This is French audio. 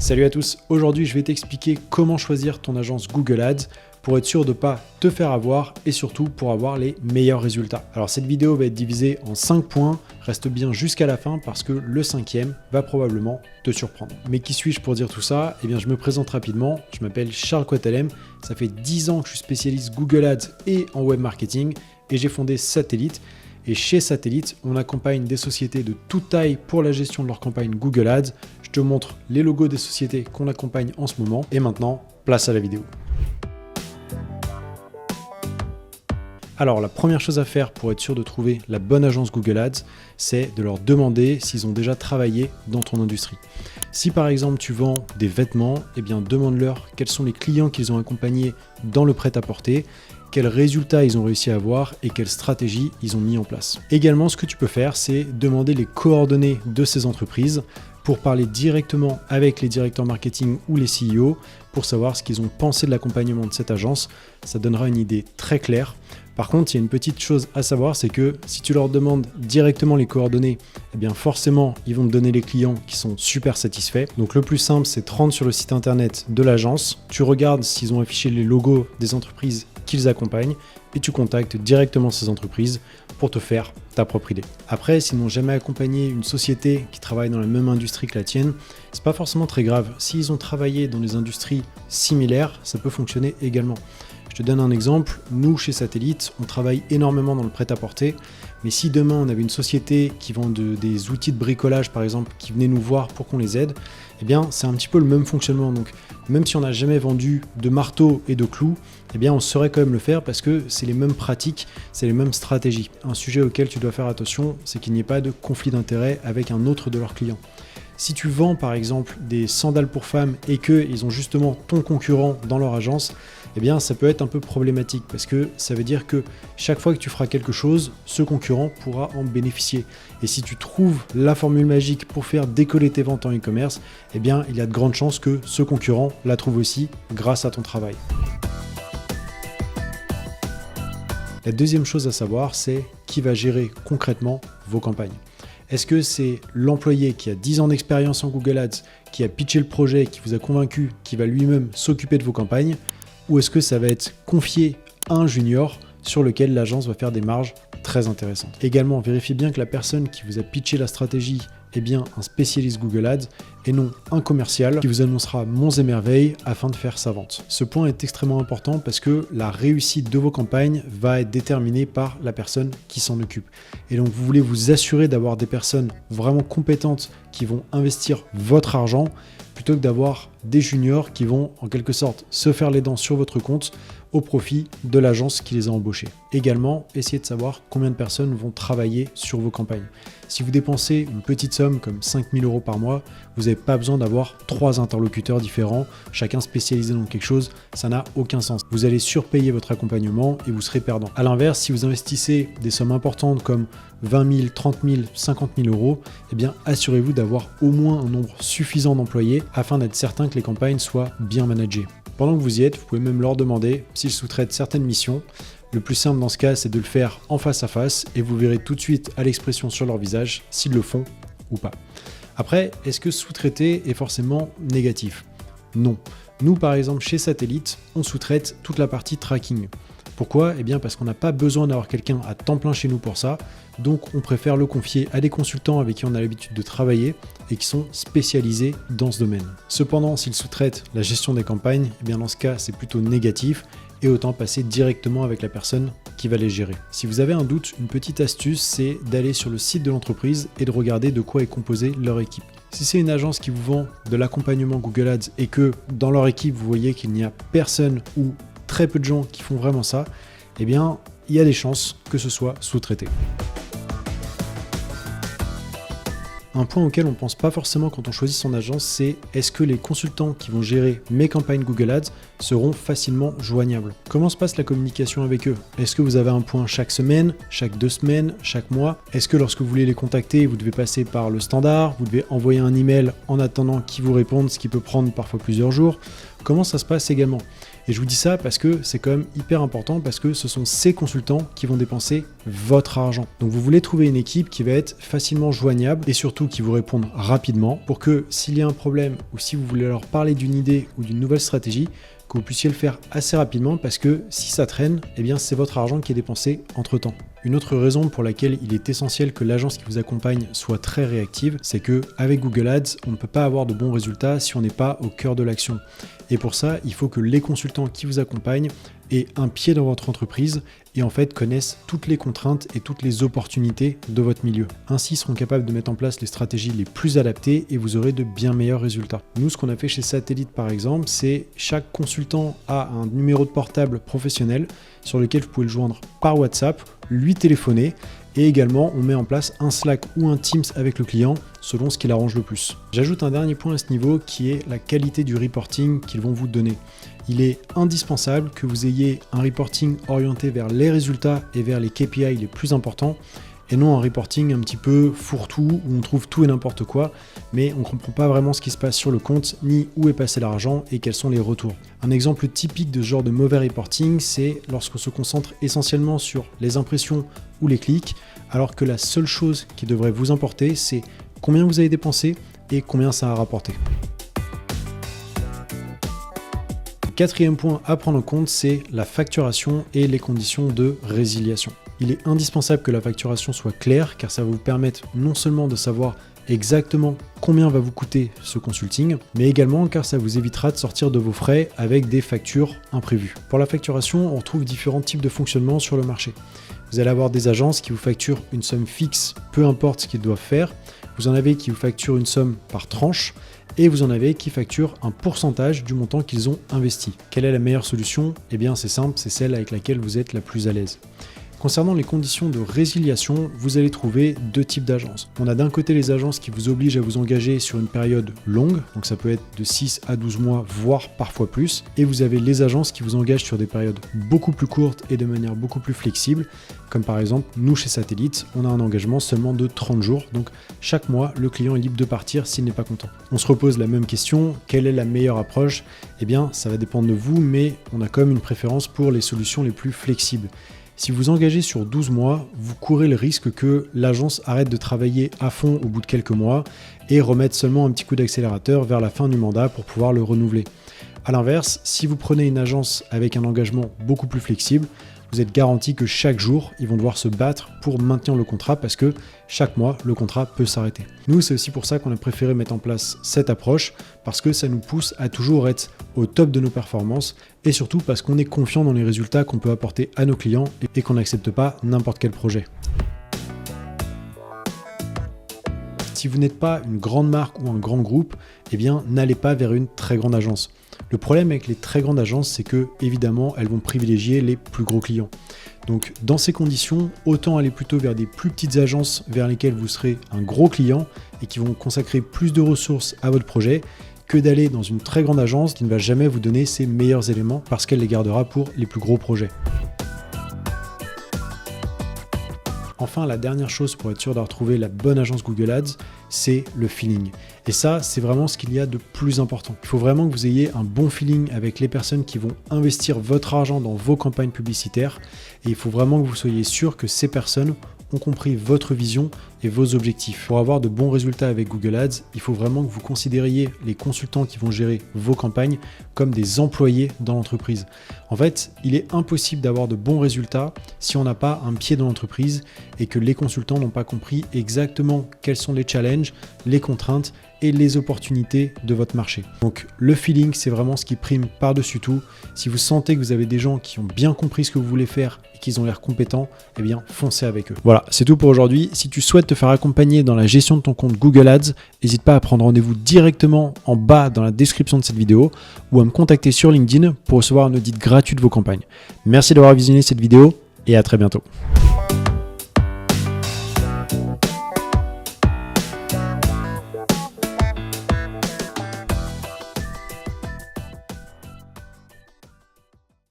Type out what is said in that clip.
Salut à tous, aujourd'hui je vais t'expliquer comment choisir ton agence Google Ads pour être sûr de ne pas te faire avoir et surtout pour avoir les meilleurs résultats. Alors cette vidéo va être divisée en 5 points, reste bien jusqu'à la fin parce que le 5e va probablement te surprendre. Mais qui suis-je pour dire tout ça? Eh bien je me présente rapidement, je m'appelle Charles Coatalem, ça fait 10 ans que je suis spécialiste Google Ads et en web marketing et j'ai fondé Satellite. Et chez Satellite, on accompagne des sociétés de toute taille pour la gestion de leur campagne Google Ads. Je te montre les logos des sociétés qu'on accompagne en ce moment. Et maintenant, place à la vidéo. Alors, la première chose à faire pour être sûr de trouver la bonne agence Google Ads, c'est de leur demander s'ils ont déjà travaillé dans ton industrie. Si par exemple tu vends des vêtements, eh bien demande-leur quels sont les clients qu'ils ont accompagnés dans le prêt-à-porter, quels résultats ils ont réussi à avoir et quelles stratégies ils ont mis en place. Également, ce que tu peux faire, c'est demander les coordonnées de ces entreprises pour parler directement avec les directeurs marketing ou les CEO pour savoir ce qu'ils ont pensé de l'accompagnement de cette agence. Ça donnera une idée très claire. Par contre, il y a une petite chose à savoir, c'est que si tu leur demandes directement les coordonnées, eh bien forcément, ils vont te donner les clients qui sont super satisfaits. Donc le plus simple, c'est de te rendre sur le site internet de l'agence, tu regardes s'ils ont affiché les logos des entreprises qu'ils accompagnent et tu contactes directement ces entreprises pour te faire ta propre idée. Après, s'ils n'ont jamais accompagné une société qui travaille dans la même industrie que la tienne, c'est pas forcément très grave. S'ils ont travaillé dans des industries similaires, ça peut fonctionner également. Je te donne un exemple, nous chez Satellite, on travaille énormément dans le prêt-à-porter, mais si demain on avait une société qui vend des outils de bricolage par exemple, qui venait nous voir pour qu'on les aide, eh bien c'est un petit peu le même fonctionnement. Donc même si on n'a jamais vendu de marteau et de clous, eh bien on saurait quand même le faire parce que c'est les mêmes pratiques, c'est les mêmes stratégies. Un sujet auquel tu dois faire attention, c'est qu'il n'y ait pas de conflit d'intérêt avec un autre de leurs clients. Si tu vends par exemple des sandales pour femmes et qu'ils ont justement ton concurrent dans leur agence, eh bien ça peut être un peu problématique parce que ça veut dire que chaque fois que tu feras quelque chose, ce concurrent pourra en bénéficier. Et si tu trouves la formule magique pour faire décoller tes ventes en e-commerce, eh bien il y a de grandes chances que ce concurrent la trouve aussi grâce à ton travail. La deuxième chose à savoir, c'est qui va gérer concrètement vos campagnes. Est-ce que c'est l'employé qui a 10 ans d'expérience en Google Ads, qui a pitché le projet, qui vous a convaincu, qui va lui-même s'occuper de vos campagnes? Ou est-ce que ça va être confié à un junior sur lequel l'agence va faire des marges très intéressantes? Également, vérifiez bien que la personne qui vous a pitché la stratégie est bien un spécialiste Google Ads et non un commercial qui vous annoncera monts et merveilles afin de faire sa vente. Ce point est extrêmement important parce que la réussite de vos campagnes va être déterminée par la personne qui s'en occupe. Et donc vous voulez vous assurer d'avoir des personnes vraiment compétentes qui vont investir votre argent plutôt que d'avoir des juniors qui vont en quelque sorte se faire les dents sur votre compte au profit de l'agence qui les a embauchés. Également, essayez de savoir combien de personnes vont travailler sur vos campagnes. Si vous dépensez une petite somme comme 5 000 € par mois, vous n'avez pas besoin d'avoir 3 interlocuteurs différents, chacun spécialisé dans quelque chose, ça n'a aucun sens. Vous allez surpayer votre accompagnement et vous serez perdant. A l'inverse, si vous investissez des sommes importantes comme 20 000, 30 000, 50 000 €, eh bien assurez-vous d'avoir au moins un nombre suffisant d'employés afin d'être certain que les campagnes soient bien managées. Pendant que vous y êtes, vous pouvez même leur demander s'ils sous-traitent certaines missions. Le plus simple dans ce cas, c'est de le faire en face à face et vous verrez tout de suite à l'expression sur leur visage s'ils le font ou pas. Après, est-ce que sous-traiter est forcément négatif? Non. Nous, par exemple, chez Satellite, on sous-traite toute la partie tracking. Pourquoi? Eh bien parce qu'on n'a pas besoin d'avoir quelqu'un à temps plein chez nous pour ça, donc on préfère le confier à des consultants avec qui on a l'habitude de travailler et qui sont spécialisés dans ce domaine. Cependant, s'ils sous-traitent la gestion des campagnes, eh bien dans ce cas c'est plutôt négatif et autant passer directement avec la personne qui va les gérer. Si vous avez un doute, une petite astuce, c'est d'aller sur le site de l'entreprise et de regarder de quoi est composée leur équipe. Si c'est une agence qui vous vend de l'accompagnement Google Ads et que dans leur équipe vous voyez qu'il n'y a personne ou très peu de gens qui font vraiment ça, eh bien, il y a des chances que ce soit sous-traité. Un point auquel on ne pense pas forcément quand on choisit son agence, c'est est-ce que les consultants qui vont gérer mes campagnes Google Ads seront facilement joignables? Comment se passe la communication avec eux? Est-ce que vous avez un point chaque semaine, chaque 2 semaines, chaque mois? Est-ce que lorsque vous voulez les contacter, vous devez passer par le standard? Vous devez envoyer un email en attendant qu'ils vous répondent, ce qui peut prendre parfois plusieurs jours? Comment ça se passe également? Et je vous dis ça parce que c'est quand même hyper important, parce que ce sont ces consultants qui vont dépenser votre argent. Donc vous voulez trouver une équipe qui va être facilement joignable et surtout qui vous répondre rapidement pour que s'il y a un problème ou si vous voulez leur parler d'une idée ou d'une nouvelle stratégie, que vous puissiez le faire assez rapidement, parce que si ça traîne, eh bien c'est votre argent qui est dépensé entre temps. Une autre raison pour laquelle il est essentiel que l'agence qui vous accompagne soit très réactive, c'est que avec Google Ads, on ne peut pas avoir de bons résultats si on n'est pas au cœur de l'action. Et pour ça, il faut que les consultants qui vous accompagnent aient un pied dans votre entreprise et en fait connaissent toutes les contraintes et toutes les opportunités de votre milieu. Ainsi, ils seront capables de mettre en place les stratégies les plus adaptées et vous aurez de bien meilleurs résultats. Nous, ce qu'on a fait chez Satellite par exemple, c'est chaque consultant a un numéro de portable professionnel sur lequel vous pouvez le joindre par WhatsApp, lui téléphoner, et également on met en place un Slack ou un Teams avec le client selon ce qui l'arrange le plus. J'ajoute un dernier point à ce niveau qui est la qualité du reporting qu'ils vont vous donner. Il est indispensable que vous ayez un reporting orienté vers les résultats et vers les KPI les plus importants, et non un reporting un petit peu fourre-tout où on trouve tout et n'importe quoi, mais on ne comprend pas vraiment ce qui se passe sur le compte, ni où est passé l'argent et quels sont les retours. Un exemple typique de ce genre de mauvais reporting, c'est lorsqu'on se concentre essentiellement sur les impressions ou les clics, alors que la seule chose qui devrait vous importer, c'est combien vous avez dépensé et combien ça a rapporté. Le quatrième point à prendre en compte, c'est la facturation et les conditions de résiliation. Il est indispensable que la facturation soit claire, car ça va vous permettre non seulement de savoir exactement combien va vous coûter ce consulting, mais également car ça vous évitera de sortir de vos frais avec des factures imprévues. Pour la facturation, on retrouve différents types de fonctionnement sur le marché. Vous allez avoir des agences qui vous facturent une somme fixe, peu importe ce qu'ils doivent faire. Vous en avez qui vous facturent une somme par tranche, et vous en avez qui facturent un pourcentage du montant qu'ils ont investi. Quelle est la meilleure solution ? Eh bien c'est simple, c'est celle avec laquelle vous êtes la plus à l'aise. Concernant les conditions de résiliation, vous allez trouver deux types d'agences. On a d'un côté les agences qui vous obligent à vous engager sur une période longue, donc ça peut être de 6 à 12 mois, voire parfois plus, et vous avez les agences qui vous engagent sur des périodes beaucoup plus courtes et de manière beaucoup plus flexible, comme par exemple nous chez Satellite, on a un engagement seulement de 30 jours, donc chaque mois le client est libre de partir s'il n'est pas content. On se repose la même question, quelle est la meilleure approche ? Eh bien ça va dépendre de vous, mais on a quand même une préférence pour les solutions les plus flexibles. Si vous engagez sur 12 mois, vous courez le risque que l'agence arrête de travailler à fond au bout de quelques mois et remette seulement un petit coup d'accélérateur vers la fin du mandat pour pouvoir le renouveler. A l'inverse, si vous prenez une agence avec un engagement beaucoup plus flexible, vous êtes garanti que chaque jour, ils vont devoir se battre pour maintenir le contrat parce que chaque mois, le contrat peut s'arrêter. Nous, c'est aussi pour ça qu'on a préféré mettre en place cette approche parce que ça nous pousse à toujours être au top de nos performances et surtout parce qu'on est confiant dans les résultats qu'on peut apporter à nos clients et qu'on n'accepte pas n'importe quel projet. Si vous n'êtes pas une grande marque ou un grand groupe, eh bien, n'allez pas vers une très grande agence. Le problème avec les très grandes agences, c'est que, évidemment, elles vont privilégier les plus gros clients. Donc, dans ces conditions, autant aller plutôt vers des plus petites agences vers lesquelles vous serez un gros client et qui vont consacrer plus de ressources à votre projet que d'aller dans une très grande agence qui ne va jamais vous donner ses meilleurs éléments parce qu'elle les gardera pour les plus gros projets. Enfin, la dernière chose pour être sûr de retrouver la bonne agence Google Ads, c'est le feeling. Et ça, c'est vraiment ce qu'il y a de plus important. Il faut vraiment que vous ayez un bon feeling avec les personnes qui vont investir votre argent dans vos campagnes publicitaires. Et il faut vraiment que vous soyez sûr que ces personnes ont compris votre vision et vos objectifs. Pour avoir de bons résultats avec Google Ads, il faut vraiment que vous considériez les consultants qui vont gérer vos campagnes comme des employés dans l'entreprise. En fait, il est impossible d'avoir de bons résultats si on n'a pas un pied dans l'entreprise et que les consultants n'ont pas compris exactement quels sont les challenges, les contraintes et les opportunités de votre marché. Donc le feeling, c'est vraiment ce qui prime par-dessus tout. Si vous sentez que vous avez des gens qui ont bien compris ce que vous voulez faire et qu'ils ont l'air compétents, eh bien foncez avec eux. Voilà, c'est tout pour aujourd'hui. Si tu souhaites te faire accompagner dans la gestion de ton compte Google Ads, n'hésite pas à prendre rendez-vous directement en bas dans la description de cette vidéo ou à me contacter sur LinkedIn pour recevoir un audit gratuit de vos campagnes. Merci d'avoir visionné cette vidéo et à très bientôt.